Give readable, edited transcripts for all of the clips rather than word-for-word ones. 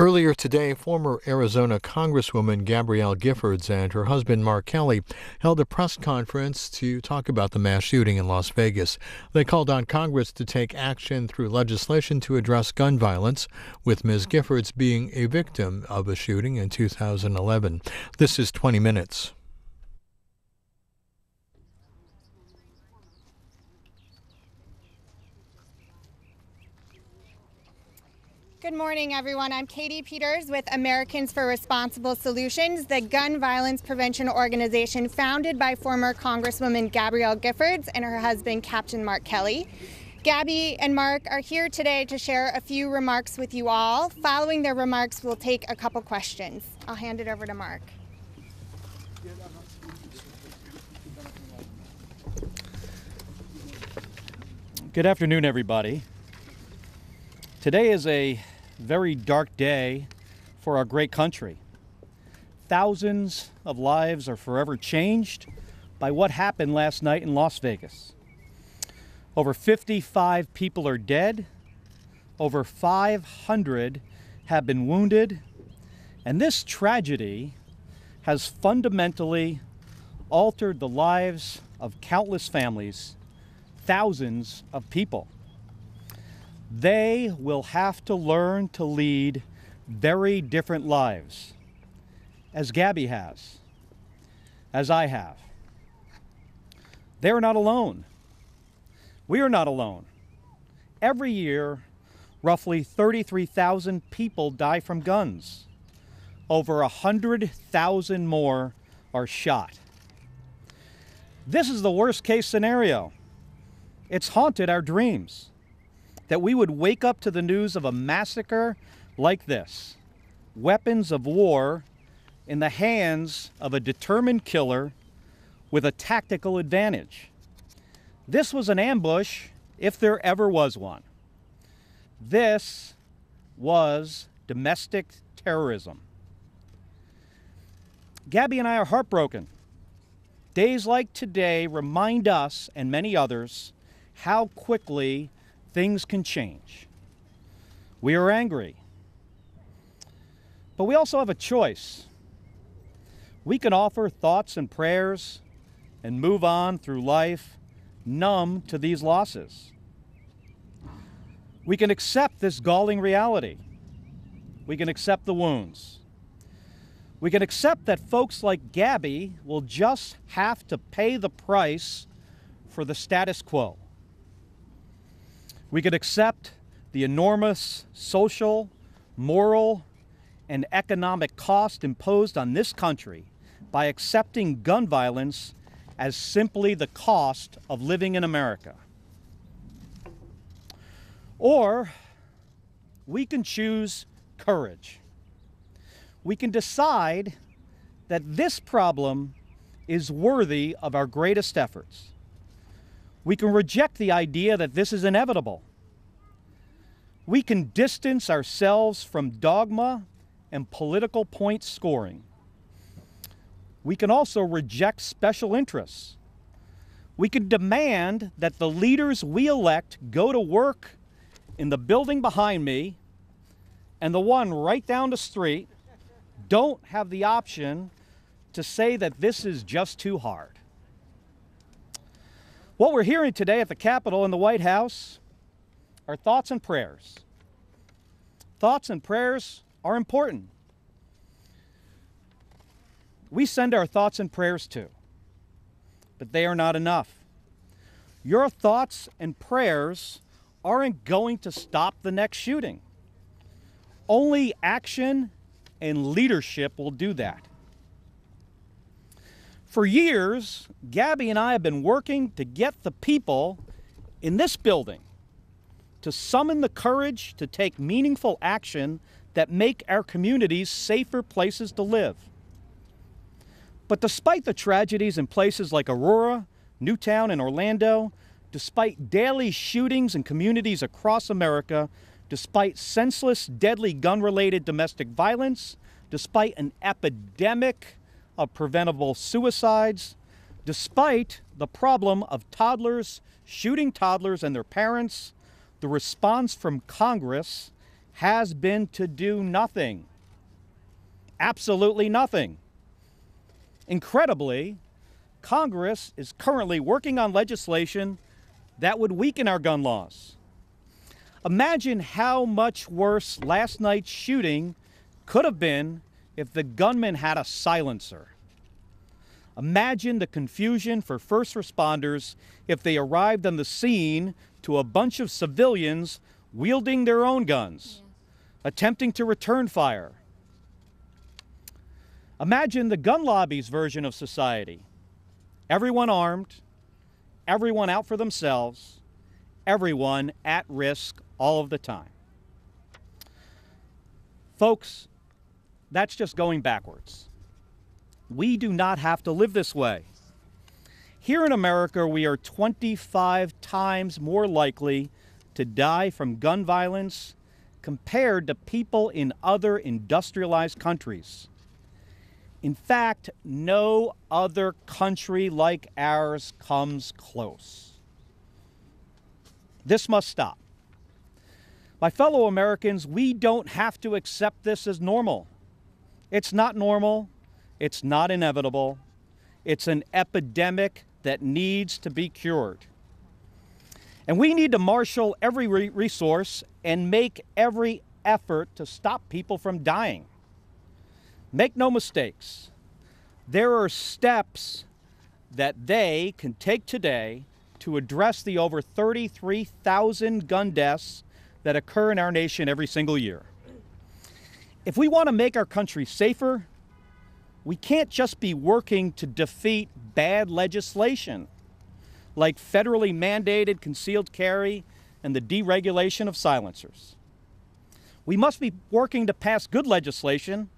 Earlier today, former Arizona Congresswoman Gabrielle Giffords and her husband Mark Kelly held a press conference to talk about the mass shooting in Las Vegas. They called on Congress to take action through legislation to address gun violence, with Ms. Giffords being a victim of a shooting in 2011. This is 20 Minutes. Good morning, everyone. I'm Katie Peters with Americans for Responsible Solutions, the gun violence prevention organization founded by former Congresswoman Gabrielle Giffords and her husband, Captain Mark Kelly. Gabby and Mark are here today to share a few remarks with you all. Following their remarks, we'll take a couple questions. I'll hand it over to Mark. Good afternoon, everybody. Today is a very dark day for our great country. Thousands of lives are forever changed by what happened last night in Las Vegas. Over 55 people are dead, over 500 have been wounded, and this tragedy has fundamentally altered the lives of countless families, thousands of people. They will have to learn to lead very different lives, as Gabby has, as I have. They're not alone. We are not alone. Every year, roughly 33,000 people die from guns. Over 100,000 more are shot. This is the worst case scenario. It's haunted our dreams, that we would wake up to the news of a massacre like this. Weapons of war in the hands of a determined killer with a tactical advantage. This was an ambush if there ever was one. This was domestic terrorism. Gabby and I are heartbroken. Days like today remind us and many others how quickly things can change. We are angry, but we also have a choice. We can offer thoughts and prayers and move on through life, numb to these losses. We can accept this galling reality. We can accept the wounds. We can accept that folks like Gabby will just have to pay the price for the status quo. We could accept the enormous social, moral, and economic cost imposed on this country by accepting gun violence as simply the cost of living in America. Or we can choose courage. We can decide that this problem is worthy of our greatest efforts. We can reject the idea that this is inevitable. We can distance ourselves from dogma and political point scoring. We can also reject special interests. We can demand that the leaders we elect go to work in the building behind me and the one right down the street don't have the option to say that this is just too hard. What we're hearing today at the Capitol and the White House are thoughts and prayers. Thoughts and prayers are important. We send our thoughts and prayers too, but they are not enough. Your thoughts and prayers aren't going to stop the next shooting. Only action and leadership will do that. For years, Gabby and I have been working to get the people in this building to summon the courage to take meaningful action that make our communities safer places to live. But despite the tragedies in places like Aurora, Newtown, and Orlando, despite daily shootings in communities across America, despite senseless, deadly gun-related domestic violence, despite an epidemic of preventable suicides, despite the problem of toddlers shooting toddlers and their parents, the response from Congress has been to do nothing. Absolutely nothing. Incredibly, Congress is currently working on legislation that would weaken our gun laws. Imagine how much worse last night's shooting could have been if the gunman had a silencer. Imagine the confusion for first responders if they arrived on the scene to a bunch of civilians wielding their own guns, attempting to return fire. Imagine the gun lobby's version of society. Everyone armed, everyone out for themselves, everyone at risk all of the time. Folks, that's just going backwards. We do not have to live this way. Here in America, we are 25 times more likely to die from gun violence compared to people in other industrialized countries. In fact, no other country like ours comes close. This must stop. My fellow Americans, we don't have to accept this as normal. It's not normal. It's not inevitable. It's an epidemic that needs to be cured. And we need to marshal every resource and make every effort to stop people from dying. Make no mistakes. There are steps that they can take today to address the over 33,000 gun deaths that occur in our nation every single year. If we want to make our country safer, we can't just be working to defeat bad legislation like federally mandated concealed carry and the deregulation of silencers. We must be working to pass good legislation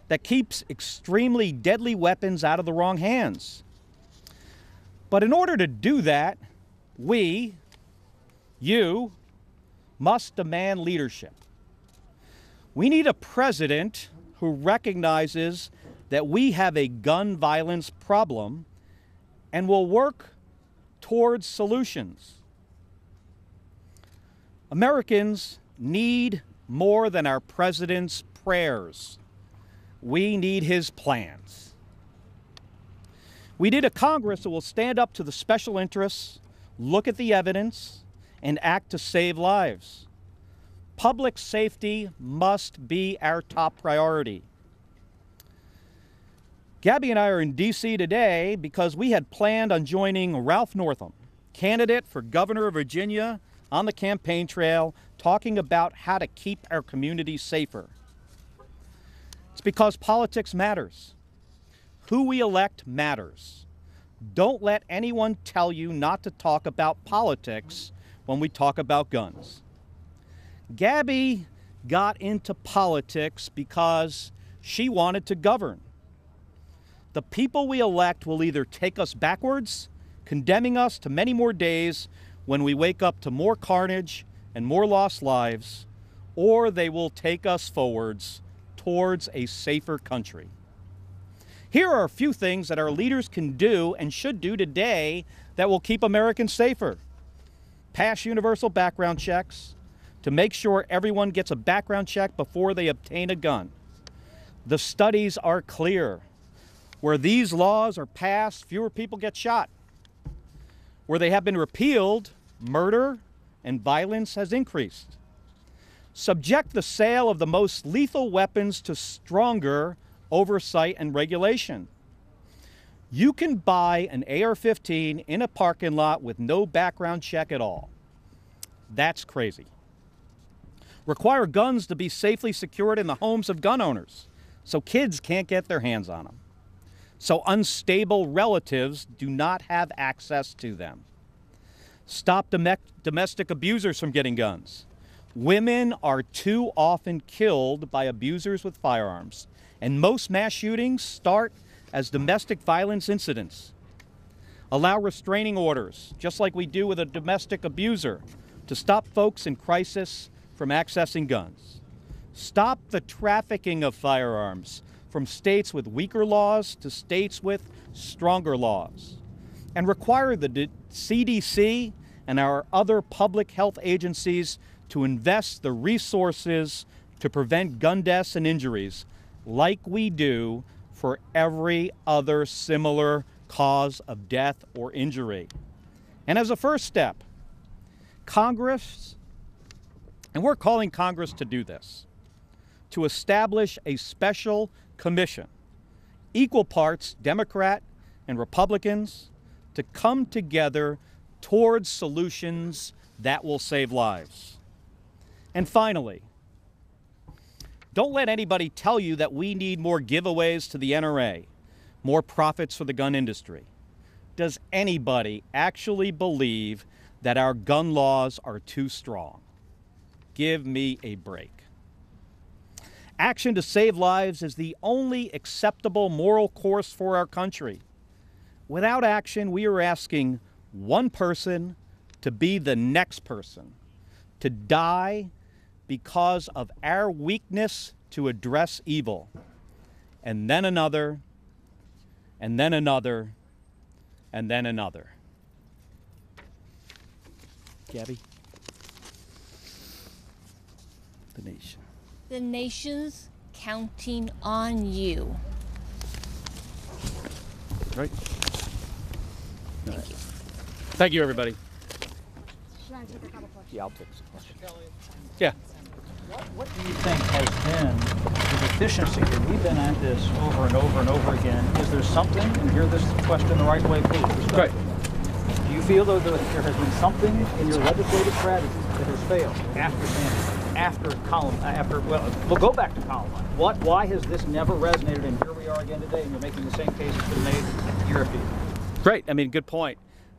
that keeps extremely deadly weapons out of the wrong hands. But in order to do that, you, must demand leadership. We need a president who recognizes that we have a gun violence problem and will work towards solutions. Americans need more than our president's prayers. We need his plans. We need a Congress that will stand up to the special interests, look at the evidence, and act to save lives. Public safety must be our top priority. Gabby and I are in D.C. today because we had planned on joining Ralph Northam, candidate for governor of Virginia, on the campaign trail, talking about how to keep our communities safer. It's because politics matters. Who we elect matters. Don't let anyone tell you not to talk about politics when we talk about guns. Gabby got into politics because she wanted to govern. The people we elect will either take us backwards, condemning us to many more days when we wake up to more carnage and more lost lives, or they will take us forwards towards a safer country. Here are a few things that our leaders can do and should do today that will keep Americans safer. Pass universal background checks to make sure everyone gets a background check before they obtain a gun. The studies are clear. Where these laws are passed, fewer people get shot. Where they have been repealed, murder and violence has increased. Subject the sale of the most lethal weapons to stronger oversight and regulation. You can buy an AR-15 in a parking lot with no background check at all. That's crazy. Require guns to be safely secured in the homes of gun owners so kids can't get their hands on them, so unstable relatives do not have access to them. Stop domestic abusers from getting guns. Women are too often killed by abusers with firearms, and most mass shootings start as domestic violence incidents. Allow restraining orders, just like we do with a domestic abuser, to stop folks in crisis from accessing guns. Stop the trafficking of firearms from states with weaker laws to states with stronger laws. And require the CDC and our other public health agencies to invest the resources to prevent gun deaths and injuries like we do for every other similar cause of death or injury. And as a first step, Congress, and we're calling Congress to do this, to establish a special commission, equal parts Democrat and Republicans, to come together towards solutions that will save lives. And finally, don't let anybody tell you that we need more giveaways to the NRA, more profits for the gun industry. Does anybody actually believe that our gun laws are too strong? Give me a break. Action to save lives is the only acceptable moral course for our country. Without action, we are asking one person to be the next person, to die because of our weakness to address evil, and then another, and then another, and then another. Gabby? The nation. The nation's counting on you. Right. Thank you. Thank you, everybody. Yeah, I'll take some questions. Yeah. What do you think has been the deficiency here? We've been at this over and over and over again. Is there something, and hear this question the right way, please, Right. do you feel, though, that there has been something in your legislative strategy that has failed after Sandy, well, we'll go back to Columbine. Why has this never resonated, and here we are again today, and you're making the same case that's been made year after year? Great. I mean, good point.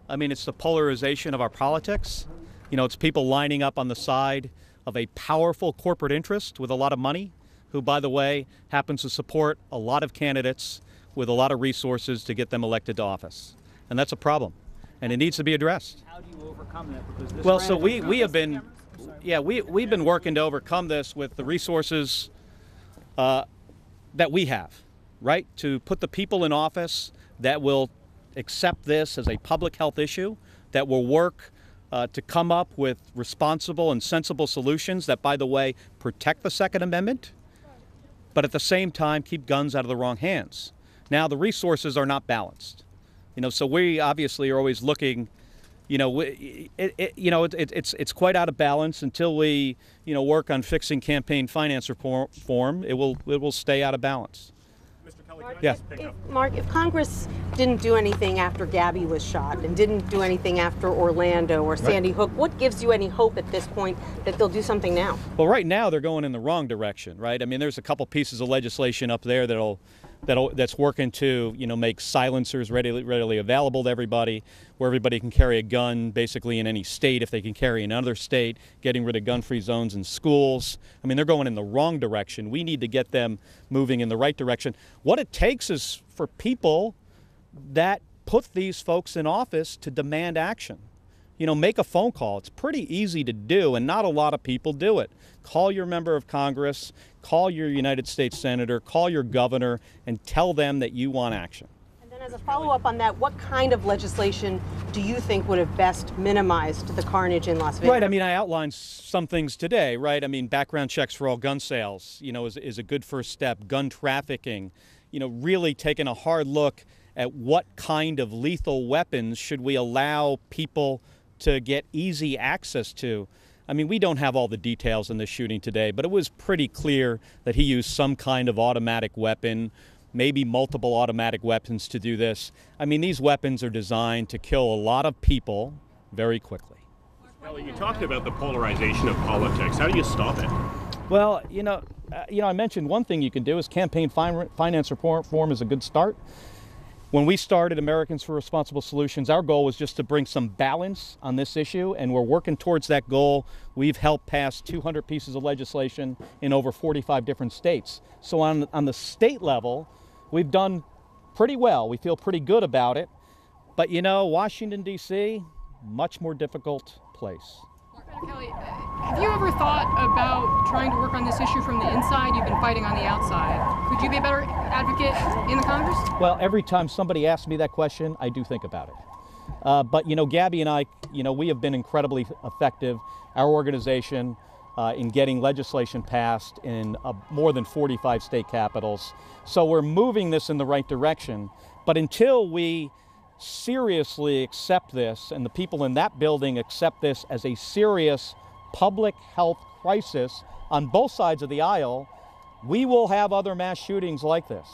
I mean, it's the polarization of our politics. You know, it's people lining up on the side of a powerful corporate interest with a lot of money, who, by the way, happens to support a lot of candidates with a lot of resources to get them elected to office. And that's a problem, and it needs to be addressed. How do you overcome that? Because this Well, so we have been, we've been working to overcome this with the resources that we have, right? To put the people in office that will accept this as a public health issue, that will work to come up with responsible and sensible solutions that, by the way, protect the Second Amendment, but at the same time keep guns out of the wrong hands. Now, the resources are not balanced. You know, so we obviously are always looking, it's quite out of balance until we, work on fixing campaign finance reform. It will stay out of balance. Mr. Kelly, Yes. Mark, if Congress didn't do anything after Gabby was shot and didn't do anything after Orlando or Sandy Hook, what gives you any hope at this point that they'll do something now? Well, right now they're going in the wrong direction, right? I mean, there's a couple pieces of legislation up there that's working to, make silencers readily available to everybody, where everybody can carry a gun basically in any state if they can carry in another state, getting rid of gun-free zones in schools. I mean, they're going in the wrong direction. We need to get them moving in the right direction. What it takes is for people that put these folks in office to demand action. Make a phone call. It's pretty easy to do, and not a lot of people do it. Call your member of Congress, call your United States Senator, call your governor, and tell them that you want action. And then as a follow-up on that, what kind of legislation do you think would have best minimized the carnage in Las Vegas? Right. I mean, I outlined some things today, right? I mean, background checks for all gun sales, is a good first step. Gun trafficking, really taking a hard look at what kind of lethal weapons should we allow people to get easy access to. I mean, we don't have all the details in this shooting today, but it was pretty clear that he used some kind of automatic weapon, maybe multiple automatic weapons to do this. I mean, these weapons are designed to kill a lot of people very quickly. Kelly, you talked about the polarization of politics. How do you stop it? Well, I mentioned one thing you can do is campaign finance reform is a good start. When we started Americans for Responsible Solutions, our goal was just to bring some balance on this issue, and we're working towards that goal. We've helped pass 200 pieces of legislation in over 45 different states. So on the state level, we've done pretty well. We feel pretty good about it. But Washington, D.C., much more difficult place. Kelly, have you ever thought about trying to work on this issue from the inside? You've been fighting on the outside. Could you be a better advocate in the Congress? Well, every time somebody asks me that question, I do think about it. But, you know, Gabby and I, you know, we have been incredibly effective, our organization, in getting legislation passed in more than 45 state capitals. So we're moving this in the right direction. But until we seriously accept this, and the people in that building accept this as a serious public health crisis on both sides of the aisle, we will have other mass shootings like this.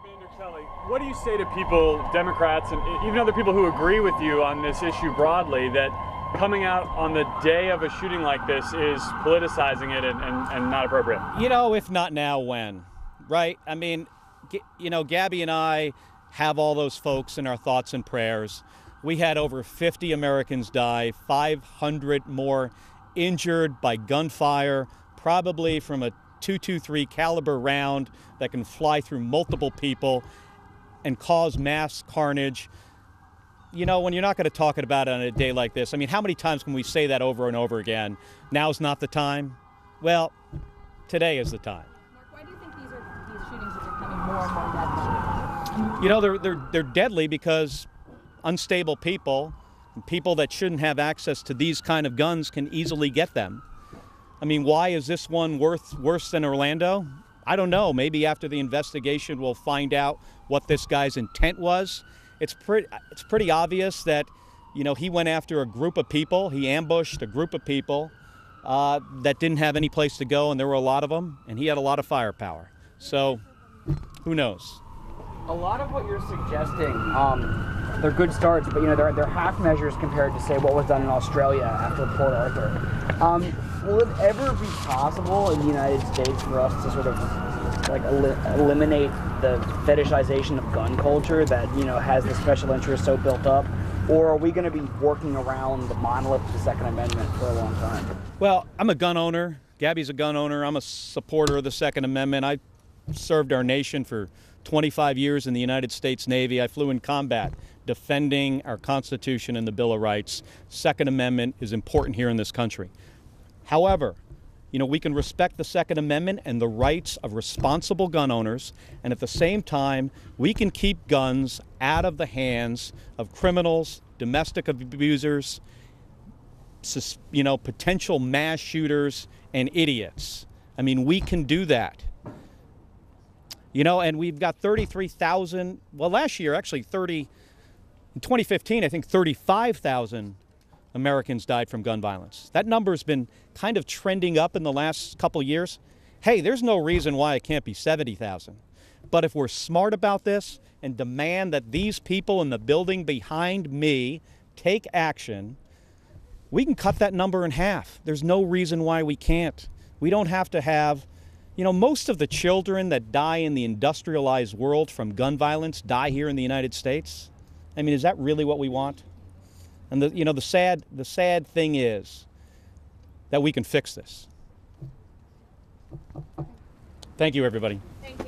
Commander Kelly, what do you say to people, Democrats, and even other people who agree with you on this issue broadly, that coming out on the day of a shooting like this is politicizing it and not appropriate? You know, if not now, when? Right? I mean, you know, Gabby and I have all those folks in our thoughts and prayers. We had over 50 Americans die, 500 more injured by gunfire, probably from a .223 caliber round that can fly through multiple people and cause mass carnage. You know, when you're not going to talk about it on a day like this, I mean, how many times can we say that over and over again? Now's not the time. Well, today is the time. Mark, why do you think these shootings are becoming more and more deadly? You know, they're deadly because unstable people, people that shouldn't have access to these kind of guns, can easily get them. I mean, why is this one worse than Orlando? I don't know. Maybe after the investigation we'll find out what this guy's intent was. It's pretty obvious that, you know, he went after a group of people. He ambushed a group of people that didn't have any place to go, and there were a lot of them, and he had a lot of firepower. So, who knows? A lot of what you're suggesting, they're good starts, but, you know, they're half measures compared to, say, what was done in Australia after Port Arthur. Will it ever be possible in the United States for us to sort of like eliminate the fetishization of gun culture that, you know, has the special interest so built up? Or are we going to be working around the monolith of the Second Amendment for a long time? Well, I'm a gun owner. Gabby's a gun owner. I'm a supporter of the Second Amendment. I served our nation for 25 years in the United States Navy. I flew in combat defending our Constitution and the Bill of Rights. Second Amendment is important here in this country. However, you know, we can respect the Second Amendment and the rights of responsible gun owners, and at the same time, we can keep guns out of the hands of criminals, domestic abusers, you know, potential mass shooters, and idiots. I mean, we can do that. You know, and we've got 33,000, well, last year, actually in 2015, I think 35,000 Americans died from gun violence. That number's been kind of trending up in the last couple years. Hey, there's no reason why it can't be 70,000. But if we're smart about this and demand that these people in the building behind me take action, we can cut that number in half. There's no reason why we can't. We don't have to have, you know, most of the children that die in the industrialized world from gun violence die here in the United States. I mean, is that really what we want? And the sad thing is that we can fix this. Thank you, everybody. Thank you.